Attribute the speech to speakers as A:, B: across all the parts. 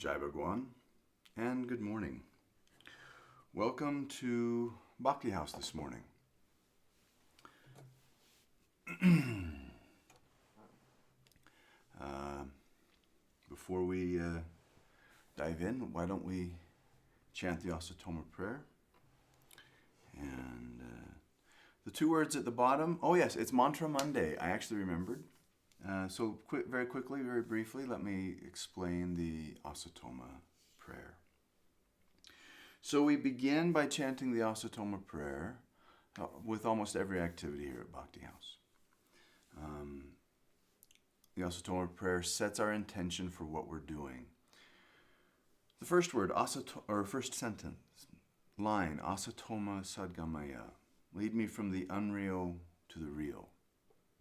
A: Jai Bhagwan, and good morning. Welcome to Bhakti House this morning. Before we dive in, why don't we chant the Asatoma prayer? And the two words at the bottom, oh yes, it's Mantra Monday. I actually remembered. Very quickly, very briefly, let me explain the Asatoma prayer. So we begin by chanting the Asatoma prayer with almost every activity here at Bhakti House. The Asatoma prayer sets our intention for what we're doing. The first word, first sentence, line, Asatoma Sadgamaya, lead me from the unreal to the real.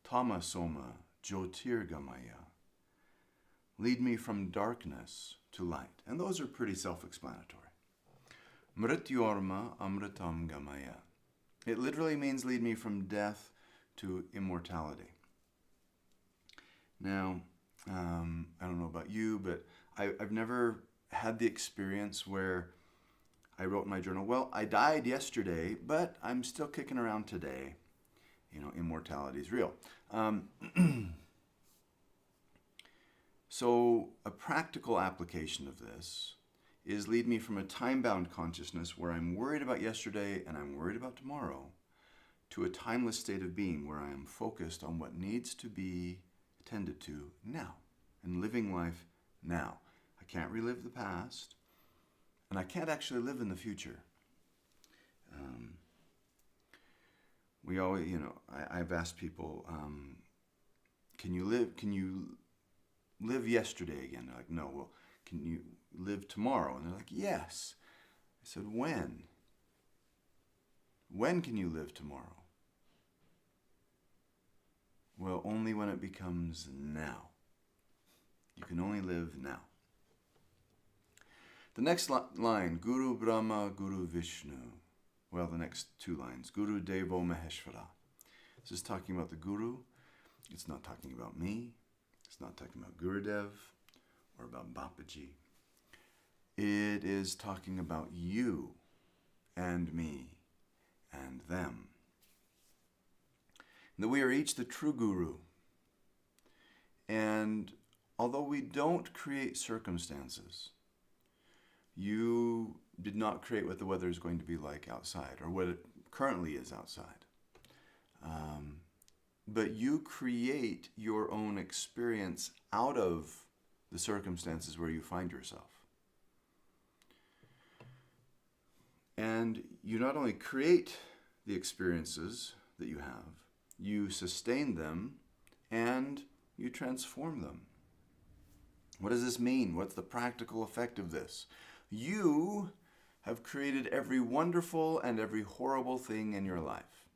A: Tama Soma Jyotirgamaya, lead me from darkness to light. And those are pretty self-explanatory. Mrityorma Amritam Gamaya. It literally means lead me from death to immortality. Now, I don't know about you, but I've never had the experience where I wrote in my journal, well, I died yesterday, but I'm still kicking around today. You know, immortality is real. So a practical application of this is lead me from a time-bound consciousness where I'm worried about yesterday and I'm worried about tomorrow to a timeless state of being where I am focused on what needs to be attended to now and living life now. I can't relive the past and I can't actually live in the future. We always, I've asked people, can you live yesterday again? They're like, no. Well, can you live tomorrow? And they're like, yes. I said, when? When can you live tomorrow? Well, only when it becomes now. You can only live now. The next line, Guru Brahma, Guru Vishnu. Well, the next two lines, Guru Devo Maheshvara. This is talking about the Guru. It's not talking about me. It's not talking about Gurudev or about Babaji. It is talking about you and me and them. And that we are each the true Guru. And although we don't create circumstances, you did not create what the weather is going to be like outside or what it currently is outside. But you create your own experience out of the circumstances where you find yourself. And you not only create the experiences that you have, you sustain them and you transform them. What does this mean? What's the practical effect of this? You have created every wonderful and every horrible thing in your life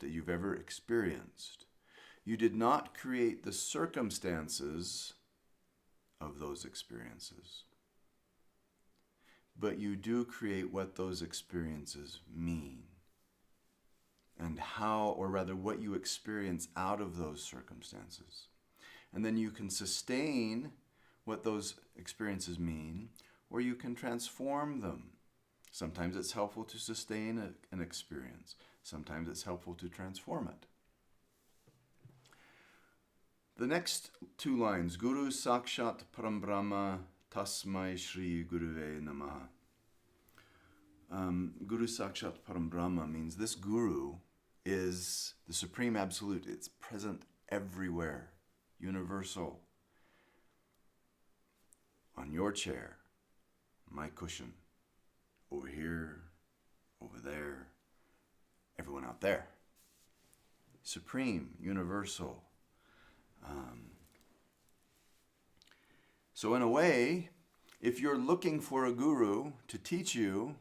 A: that you've ever experienced. You did not create the circumstances of those experiences, but you do create what those experiences mean and how, or rather what you experience out of those circumstances. And then you can sustain what those experiences mean, or you can transform them. Sometimes it's helpful to sustain an experience. Sometimes it's helpful to transform it. The next two lines, Guru Sakshat Parambrahma Tasmai Shri Guruve Namaha. Guru Sakshat Parambrahma means this Guru is the Supreme Absolute. It's present everywhere, universal. On your chair, my cushion, over here, over there, everyone out there. Supreme, universal. So in a way, if you're looking for a guru to teach you,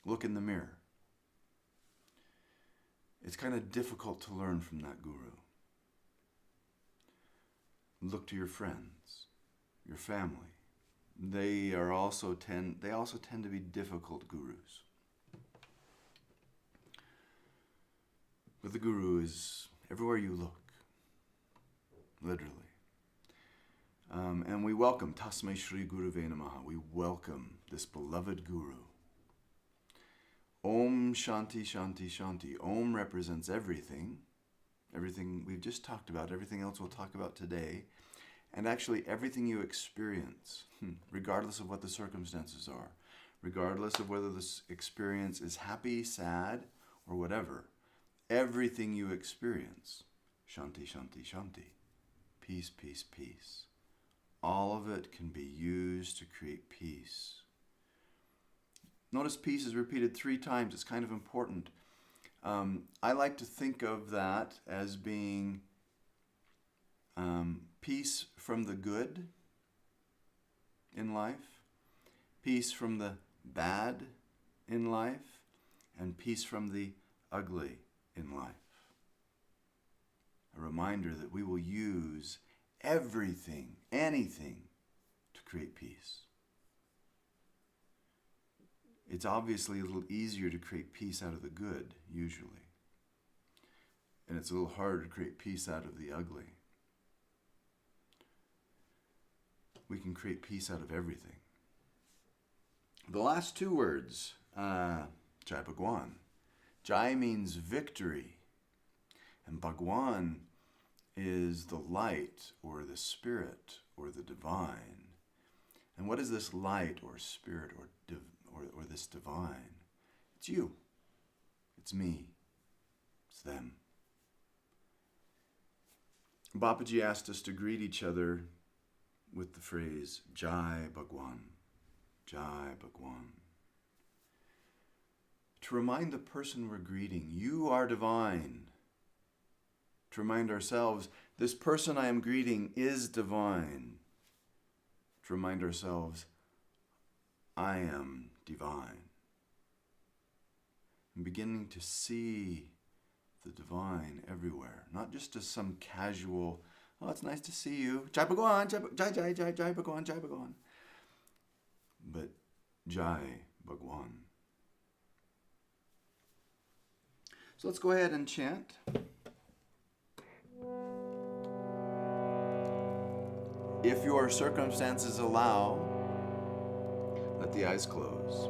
A: look in the mirror. It's kind of difficult to learn from that guru. Look to your friends, your family. They also tend to be difficult gurus. But the guru is everywhere you look, literally. And we welcome Tasmai Shri Guruve Namaha. We welcome this beloved Guru. Om Shanti Shanti Shanti. Om represents everything. Everything we've just talked about, everything else we'll talk about today, and actually everything you experience, regardless of what the circumstances are, regardless of whether this experience is happy, sad, or whatever, everything you experience, Shanti Shanti Shanti, peace, peace, peace. All of it can be used to create peace. Notice peace is repeated 3 times. It's kind of important. I like to think of that as being peace from the good in life, peace from the bad in life, and peace from the ugly in life. A reminder that we will use everything, anything, to create peace. It's obviously a little easier to create peace out of the good, usually. And it's a little harder to create peace out of the ugly. We can create peace out of everything. The last 2 words, Jai Bhagwan. Jai means victory. And Bhagwan is the light or the spirit or the divine. And what is this light or spirit or this divine? It's you. It's me. It's them. Babaji asked us to greet each other with the phrase Jai Bhagwan, Jai Bhagwan. To remind the person we're greeting, you are divine. To remind ourselves, this person I am greeting is divine. To remind ourselves, I am divine. I'm beginning to see the divine everywhere, not just as some casual, oh, it's nice to see you, Jai Bhagwan, Jai Bhagwan, Jai Bhagwan, but Jai Bhagwan. So let's go ahead and chant. If your circumstances allow, let the eyes close.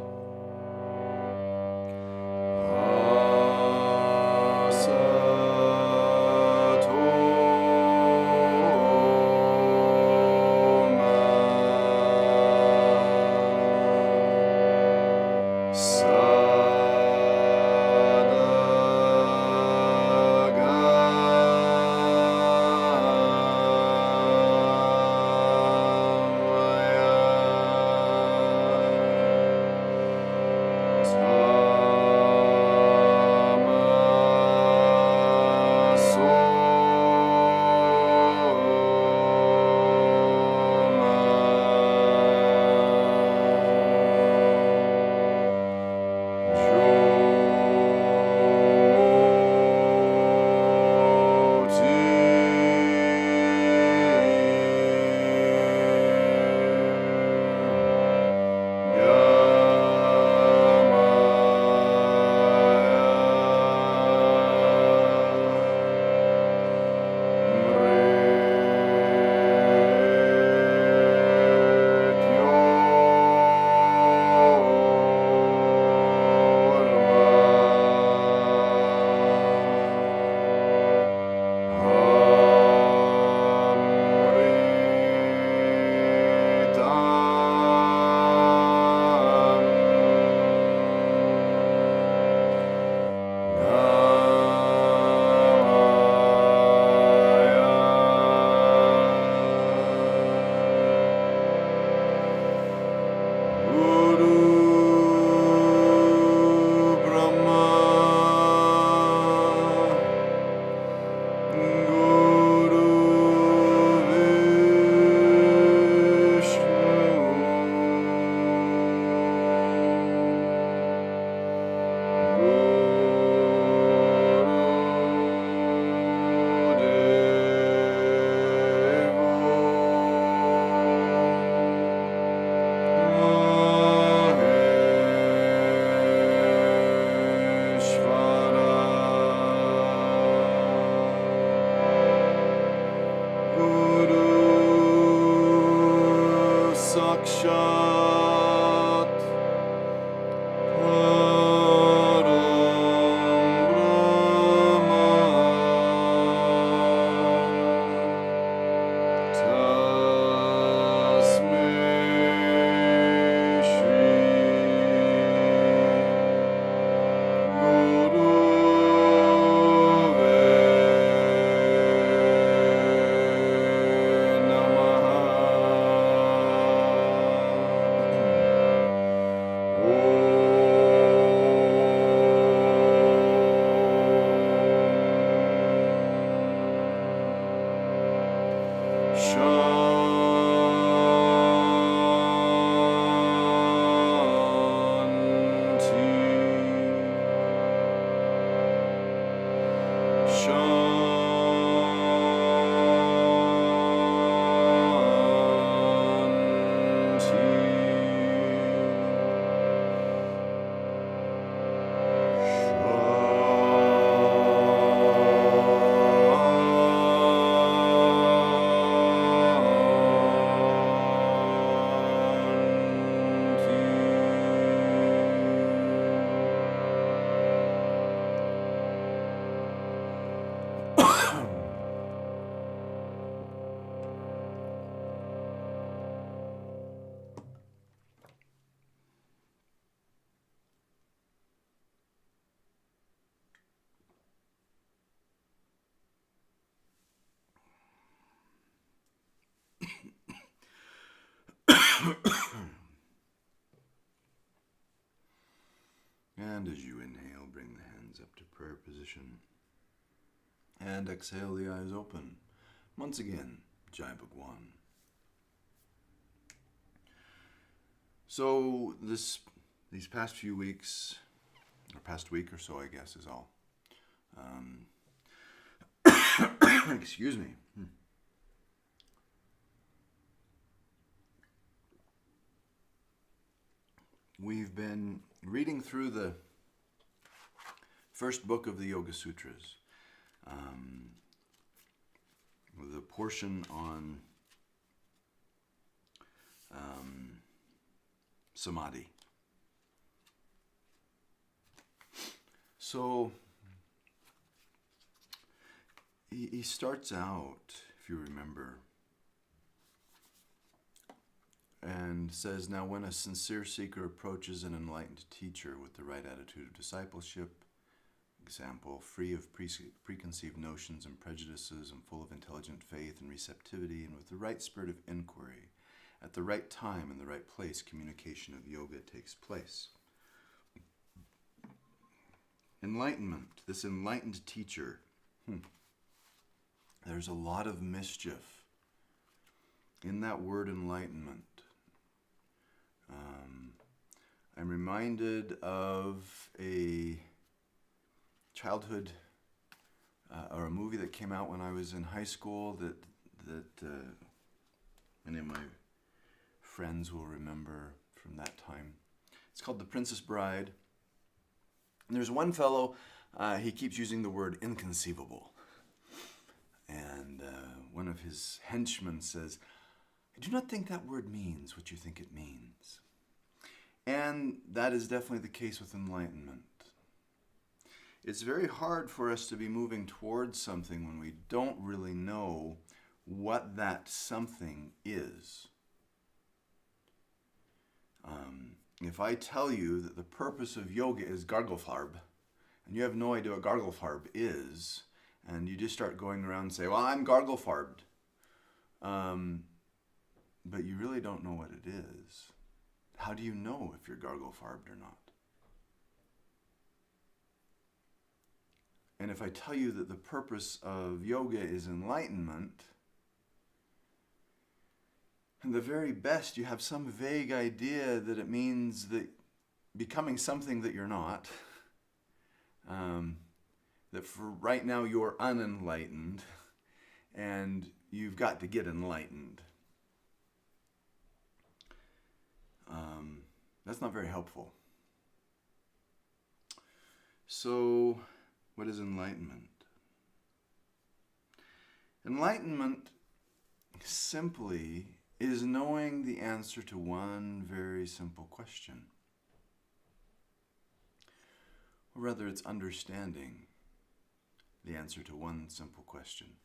A: And as you inhale, bring the hands up to prayer position. And exhale, the eyes open. Once again, Jai Bhagwan. So these past few weeks, or past week or so, I guess, is all. Excuse me. We've been reading through the first book of the Yoga Sutras, the portion on samadhi. So he starts out, if you remember, and says, now when a sincere seeker approaches an enlightened teacher with the right attitude of discipleship, example, free of preconceived notions and prejudices and full of intelligent faith and receptivity, and with the right spirit of inquiry, at the right time and the right place, communication of yoga takes place. Enlightenment, this enlightened teacher, there's a lot of mischief in that word enlightenment. I'm reminded of a childhood or a movie that came out when I was in high school that many of my friends will remember from that time. It's called The Princess Bride. And there's one fellow, he keeps using the word inconceivable. And one of his henchmen says, I do not think that word means what you think it means. And that is definitely the case with enlightenment. It's very hard for us to be moving towards something when we don't really know what that something is. If I tell you that the purpose of yoga is garglefarb, and you have no idea what garglefarb is, and you just start going around and say, well, I'm garglefarbed, but you really don't know what it is. How do you know if you're garglefarbed or not? And if I tell you that the purpose of yoga is enlightenment, and the very best, you have some vague idea that it means that becoming something that you're not, that for right now you're unenlightened, and you've got to get enlightened. That's not very helpful. So, what is enlightenment? Enlightenment simply is knowing the answer to one very simple question. Or rather, it's understanding the answer to one simple question.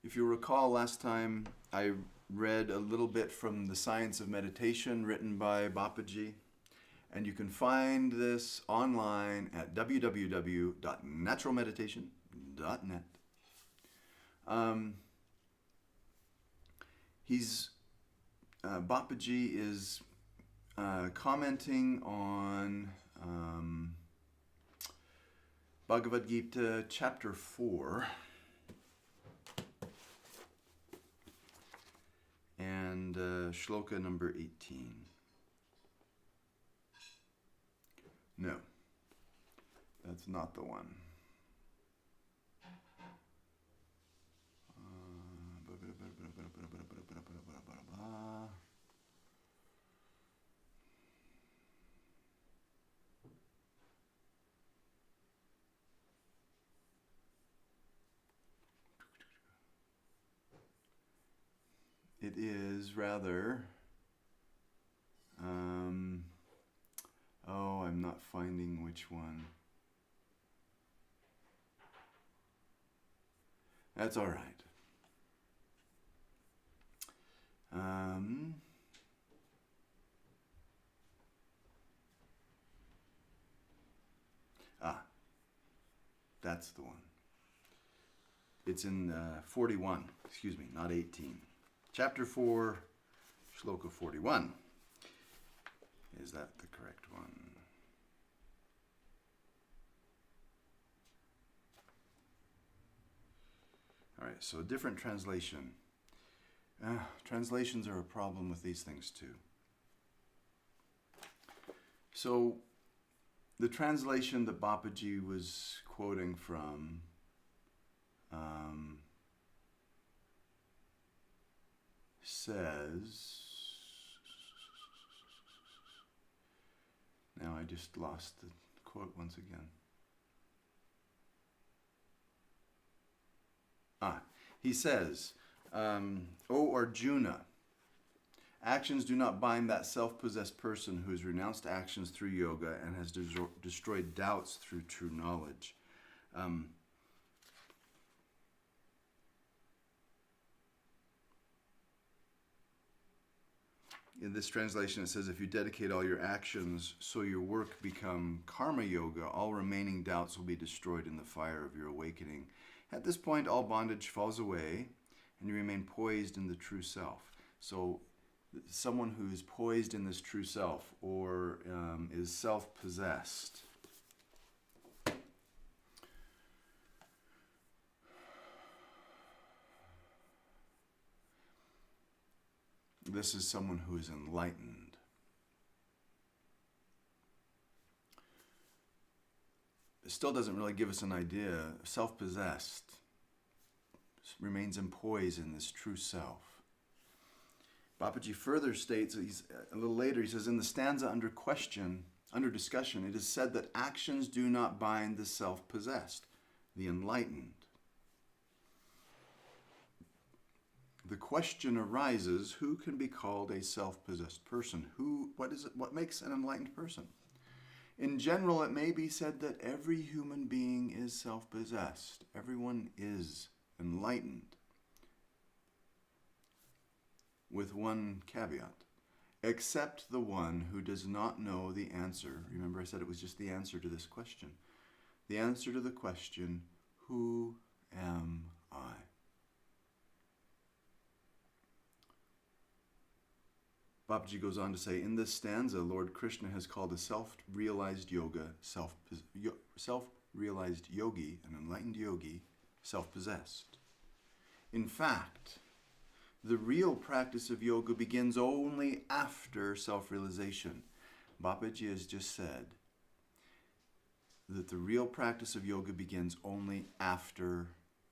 A: If you recall, last time I read a little bit from The Science of Meditation written by Bapaji, and you can find this online at www.naturalmeditation.net. Bapaji is commenting on Bhagavad Gita chapter 4 and shloka number 18. No, that's not the one. It is rather, I'm not finding which one. That's all right. That's the one. It's in 41, not 18. Chapter 4, shloka 41. Is that the correct one? All right, so a different translation. Translations are a problem with these things too. So the translation that Bapaji was quoting from says, now I just lost the quote once again. He says, O Arjuna, actions do not bind that self-possessed person who has renounced actions through yoga and has destroyed doubts through true knowledge. In this translation, it says, if you dedicate all your actions so your work become karma yoga, all remaining doubts will be destroyed in the fire of your awakening. At this point, all bondage falls away and you remain poised in the true self. So someone who is poised in this true self or is self-possessed. This is someone who is enlightened. It still doesn't really give us an idea. Self-possessed remains in poise in this true self. Bapaji further states, a little later, he says, in the stanza under discussion, it is said that actions do not bind the self-possessed, the enlightened. The question arises, who can be called a self-possessed person? What makes an enlightened person? In general, it may be said that every human being is self-possessed. Everyone is enlightened. With one caveat, except the one who does not know the answer. Remember I said it was just the answer to this question. The answer to the question, who am I? Babaji goes on to say, in this stanza, Lord Krishna has called a self-realized self-realized yogi, an enlightened yogi, self-possessed. In fact, the real practice of yoga begins only after self-realization. Babaji has just said that the real practice of yoga begins only after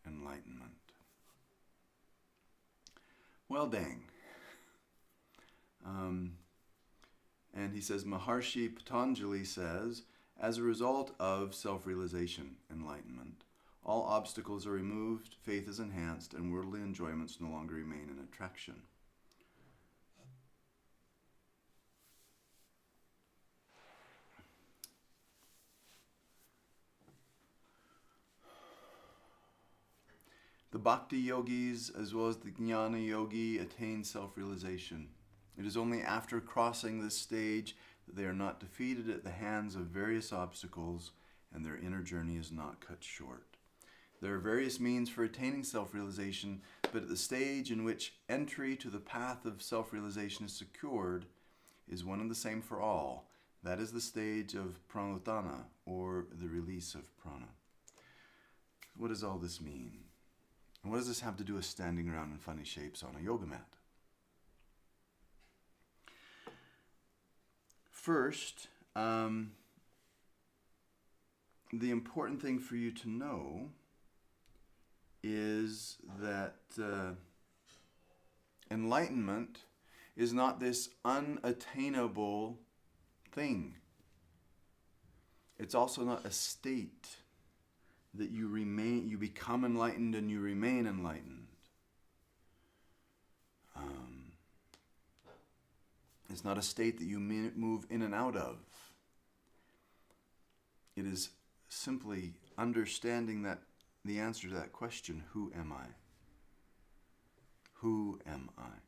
A: enlightenment. Well, dang. And he says, Maharshi Patanjali says, as a result of self-realization, enlightenment, All obstacles are removed, faith is enhanced, and worldly enjoyments no longer remain an attraction. The Bhakti yogis, as well as the Jnana yogi, attain self-realization. It is only after crossing this stage that they are not defeated at the hands of various obstacles and their inner journey is not cut short. There are various means for attaining self-realization, but at the stage in which entry to the path of self-realization is secured is one and the same for all. That is the stage of pranutana, or the release of prana. What does all this mean? And what does this have to do with standing around in funny shapes on a yoga mat? First, the important thing for you to know is that enlightenment is not this unattainable thing. It's also not a state that you become enlightened and you remain enlightened. It's not a state that you move in and out of. It is simply understanding that the answer to that question, who am I? Who am I?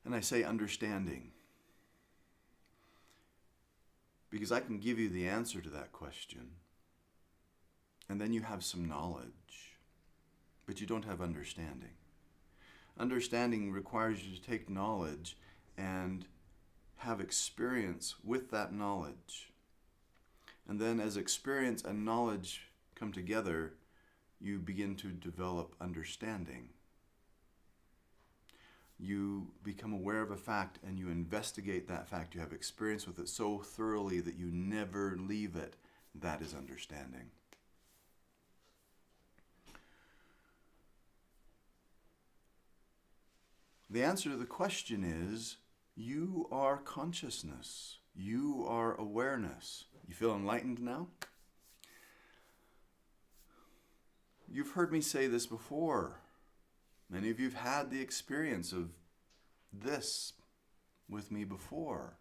A: And I say understanding, because I can give you the answer to that question, and then you have some knowledge, but you don't have understanding. Understanding requires you to take knowledge and have experience with that knowledge. And then as experience and knowledge come together, you begin to develop understanding. You become aware of a fact and you investigate that fact. You have experience with it so thoroughly that you never leave it. That is understanding. The answer to the question is, you are consciousness. You are awareness. You feel enlightened now? You've heard me say this before. Many of you have had the experience of this with me before.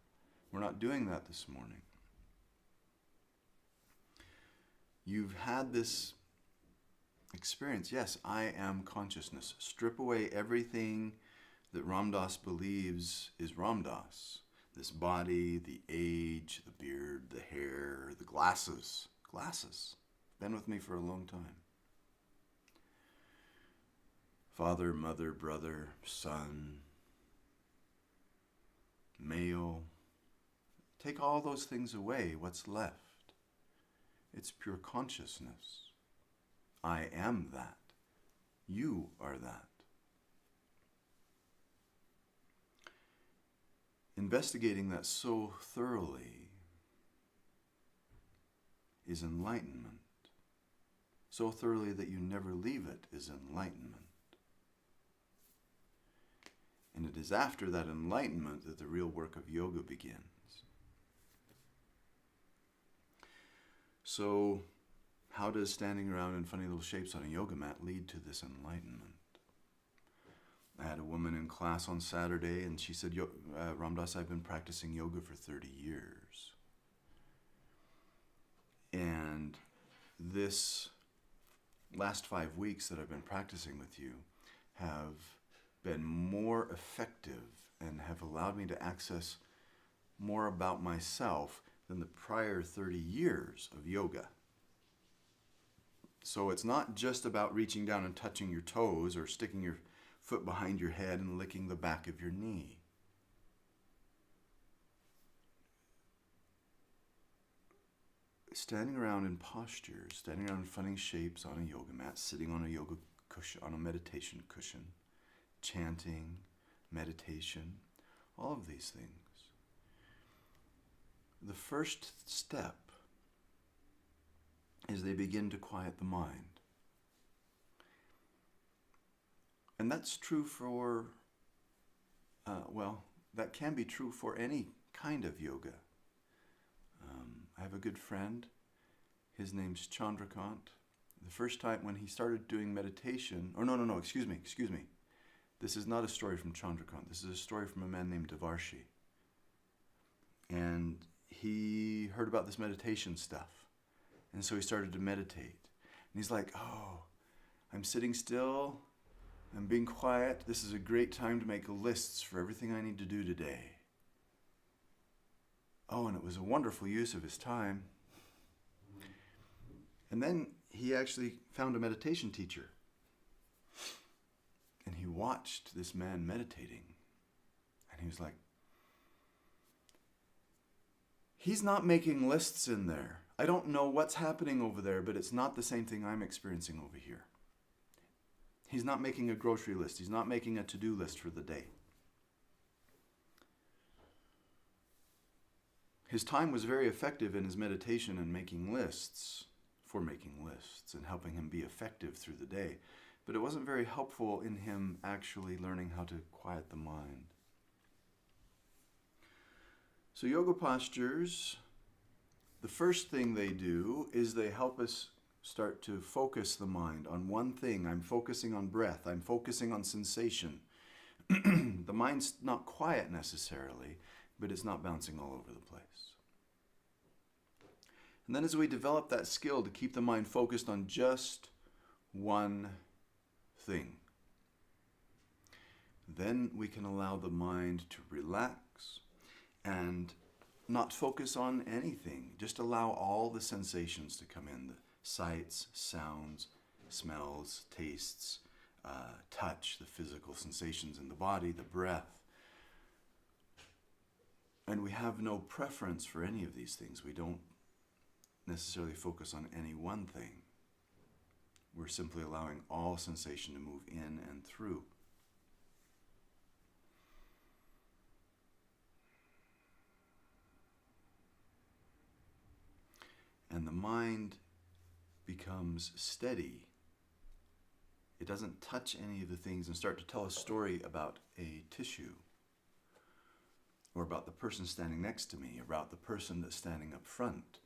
A: We're not doing that this morning. You've had this experience. Yes, I am consciousness. Strip away everything that Ram Dass believes is Ram Dass. This body, the age, the beard, the hair, the glasses. Glasses. Been with me for a long time. Father, mother, brother, son, male. Take all those things away. What's left? It's pure consciousness. I am that. You are that. Investigating that so thoroughly is enlightenment. So thoroughly that you never leave it is enlightenment. And it is after that enlightenment that the real work of yoga begins. So, how does standing around in funny little shapes on a yoga mat lead to this enlightenment? I had a woman in class on Saturday and she said, Ram Dass, I've been practicing yoga for 30 years. And this last 5 weeks that I've been practicing with you have been more effective and have allowed me to access more about myself than the prior 30 years of yoga. So it's not just about reaching down and touching your toes or sticking your foot behind your head and licking the back of your knee. Standing around in postures, standing around in funny shapes on a yoga mat, sitting on a yoga cushion, on a meditation cushion, chanting, meditation, all of these things. The first step is they begin to quiet the mind. And that's true for, that can be true for any kind of yoga. I have a good friend His name's Chandrakant. The first time when he started doing meditation, no, excuse me. This is not a story from Chandrakant. This is a story from a man named Devarshi. And he heard about this meditation stuff. And so he started to meditate. And he's like, oh, I'm sitting still. I'm being quiet. This is a great time to make lists for everything I need to do today. Oh, and it was a wonderful use of his time. And then he actually found a meditation teacher. And he watched this man meditating. And he was like, he's not making lists in there. I don't know what's happening over there, but it's not the same thing I'm experiencing over here. He's not making a grocery list. He's not making a to-do list for the day. His time was very effective in his meditation and making lists, and helping him be effective through the day. But it wasn't very helpful in him actually learning how to quiet the mind. So yoga postures, the first thing they do is they help us start to focus the mind on one thing. I'm focusing on breath. I'm focusing on sensation. The mind's not quiet necessarily, but it's not bouncing all over the place. And then as we develop that skill to keep the mind focused on just one thing, then we can allow the mind to relax and not focus on anything. Just allow all the sensations to come in, the sights, sounds, smells, tastes, touch, the physical sensations in the body, the breath. And we have no preference for any of these things. We don't necessarily focus on any one thing. We're simply allowing all sensation to move in and through. And the mind becomes steady. It doesn't touch any of the things and start to tell a story about a tissue, or about the person standing next to me, or about the person that's standing up front.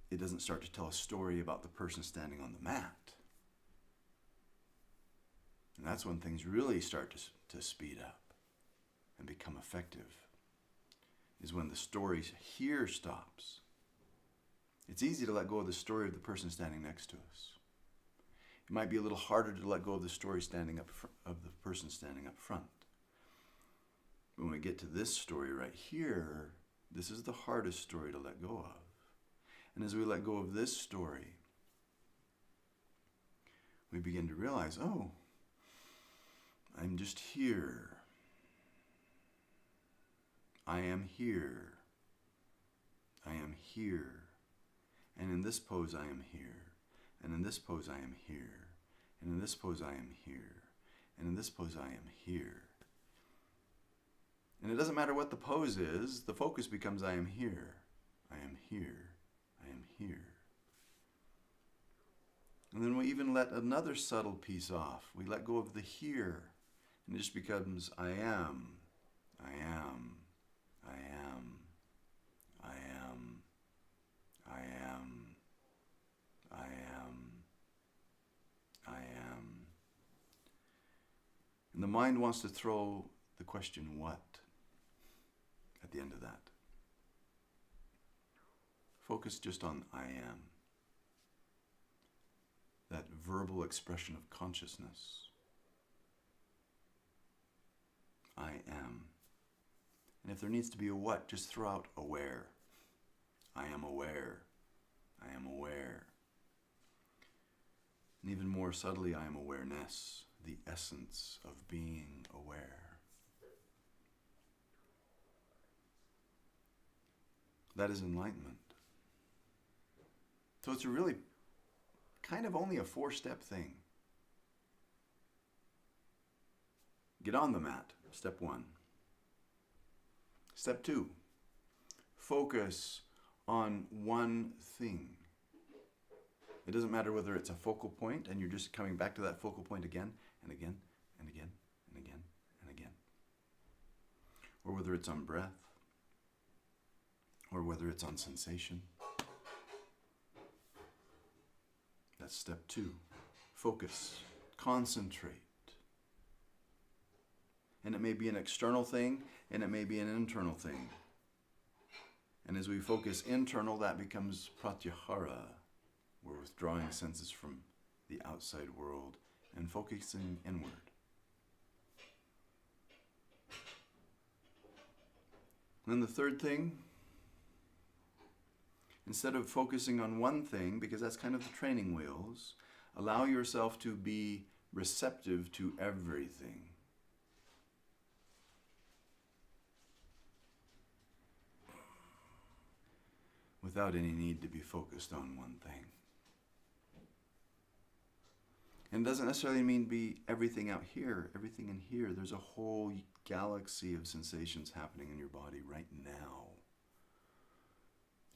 A: It doesn't start to tell a story about the person standing on the mat. And that's when things really start to speed up and become effective, is when the story here stops. It's easy to let go of the story of the person standing next to us. It might be a little harder to let go of the story of the person standing up front. But when we get to this story right here, this is the hardest story to let go of. And as we let go of this story, we begin to realize, oh, I'm just here. I am here. I am here. And in this pose I am here. And in this pose I am here. And in this pose I am here. And in this pose I am here. And it doesn't matter what the pose is, the focus becomes I am here. I am here. I am here. And then we even let another subtle piece off. We let go of the here. And it just becomes I am. I am. I am. I am. I am. I am. I am. And the mind wants to throw the question, what? At the end of that. Focus just on I am. That verbal expression of consciousness. I am. And if there needs to be a what, just throw out aware. I am aware. I am aware. And even more subtly, I am awareness, the essence of being aware. That is enlightenment. So it's really kind of only a 4-step thing. Get on the mat, step 1. Step 2, focus on one thing. It doesn't matter whether it's a focal point and you're just coming back to that focal point again and again and again and again and again. Or whether it's on breath, or whether it's on sensation. That's step 2. Focus. Concentrate. And it may be an external thing, and it may be an internal thing. And as we focus internal, that becomes pratyahara. We're withdrawing senses from the outside world and focusing inward. And then the third thing, instead of focusing on one thing, because that's kind of the training wheels, allow yourself to be receptive to everything. Without any need to be focused on one thing. And it doesn't necessarily mean be everything out here, everything in here. There's a whole galaxy of sensations happening in your body right now.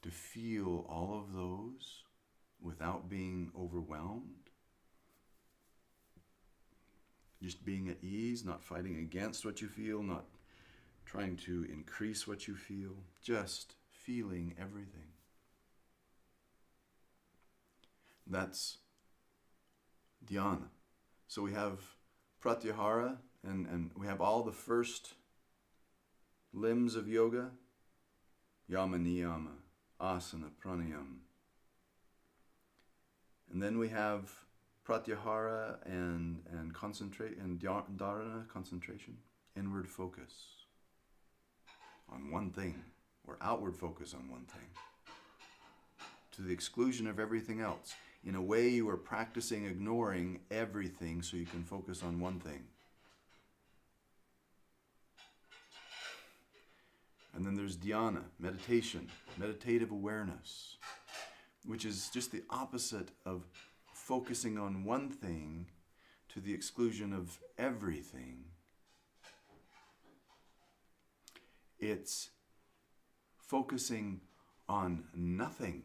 A: To feel all of those without being overwhelmed. Just being at ease, not fighting against what you feel, not trying to increase what you feel. Just feeling everything. That's dhyana. So we have pratyahara, and we have all the first limbs of yoga, yama, niyama, asana, pranayama. And then we have pratyahara and concentrate, and dharana, concentration, inward focus on one thing, or outward focus on one thing, to the exclusion of everything else. In a way, you are practicing ignoring everything so you can focus on one thing. And then there's dhyana, meditation, meditative awareness, which is just the opposite of focusing on one thing to the exclusion of everything. It's focusing on nothing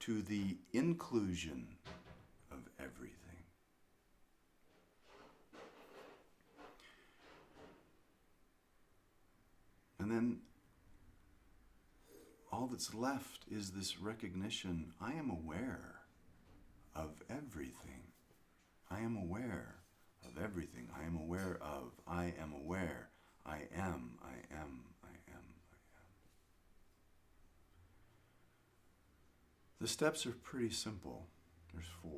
A: to the inclusion of everything. And then all that's left is this recognition, I am aware of everything. I am aware of everything. I am aware of, I am aware. I am, I am, I am. The steps are pretty simple. There's 4.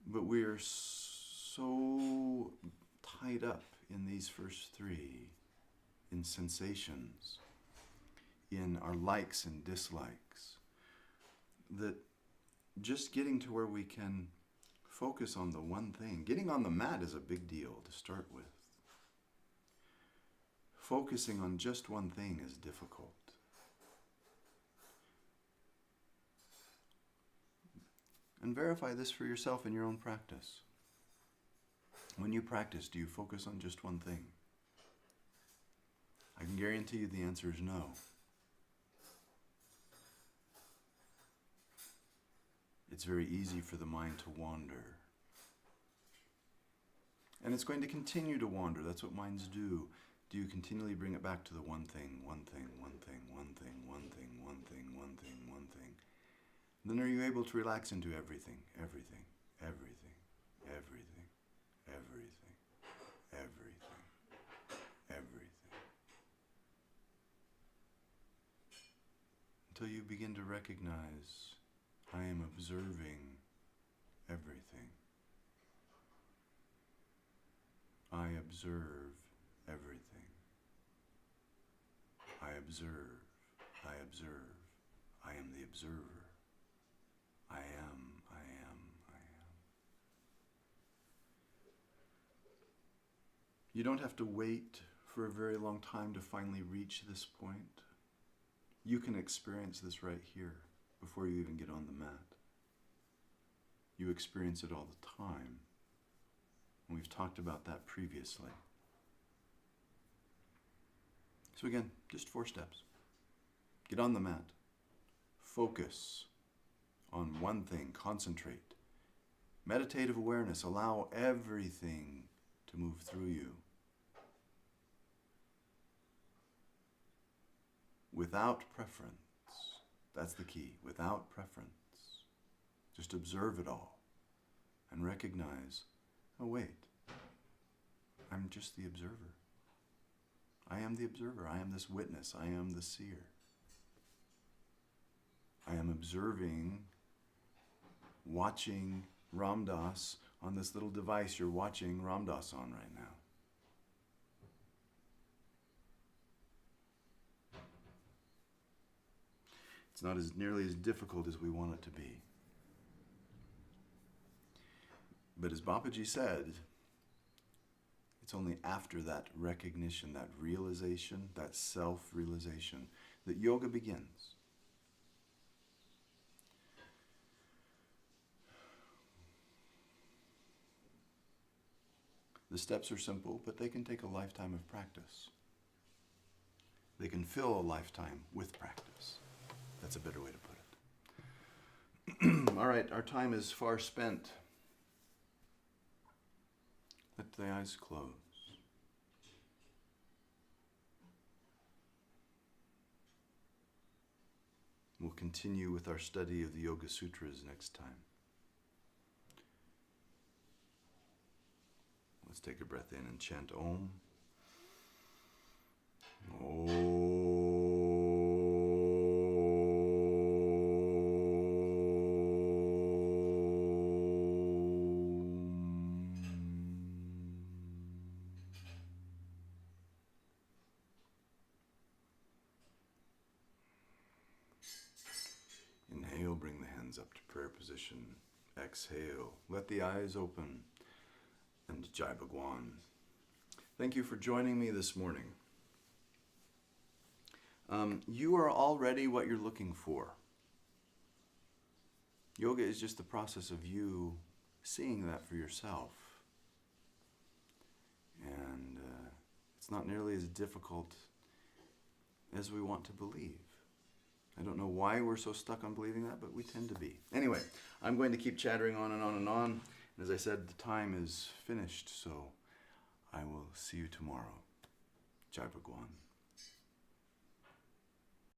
A: But we are so tied up in these first 3, in sensations, in our likes and dislikes, that just getting to where we can focus on the one thing. Getting on the mat is a big deal to start with. Focusing on just one thing is difficult. And verify this for yourself in your own practice. When you practice, do you focus on just one thing? I can guarantee you the answer is no. It's very easy for the mind to wander. And it's going to continue to wander. That's what minds do. Do you continually bring it back to the one thing, one thing, one thing, one thing, one thing, one thing, one thing, one thing? Then are you able to relax into everything, everything, everything, everything, everything, everything, everything? Until you begin to recognize, I am observing everything. I observe everything. I observe, I observe, I am the observer. I am, I am, I am. You don't have to wait for a very long time to finally reach this point. You can experience this right here before you even get on the mat. You experience it all the time. And we've talked about that previously. So again, just 4 steps. Get on the mat. Focus on one thing. Concentrate. Meditative awareness. Allow everything to move through you. Without preference. That's the key. Without preference. Just observe it all and recognize, oh wait, I'm just the observer. I am the observer. I am this witness. I am the seer. I am observing, watching Ram Dass on this little device you're watching Ram Dass on right now. It's not nearly as difficult as we want it to be. But as Babaji said, it's only after that recognition, that realization, that self-realization, that yoga begins. The steps are simple, but they can take a lifetime of practice. They can fill a lifetime with practice. That's a better way to put it. All right, our time is far spent. Let the eyes close. We'll continue with our study of the Yoga Sutras next time. Let's take a breath in and chant Om. Inhale, bring the hands up to prayer position. Exhale, let the eyes open. And Jai Bhagwan. Thank you for joining me this morning. You are already what you're looking for. Yoga is just the process of you seeing that for yourself. And it's not nearly as difficult as we want to believe. I don't know why we're so stuck on believing that, but we tend to be. Anyway, I'm going to keep chattering on and on and on. And as I said, the time is finished, so I will see you tomorrow. Jai Bhagwan.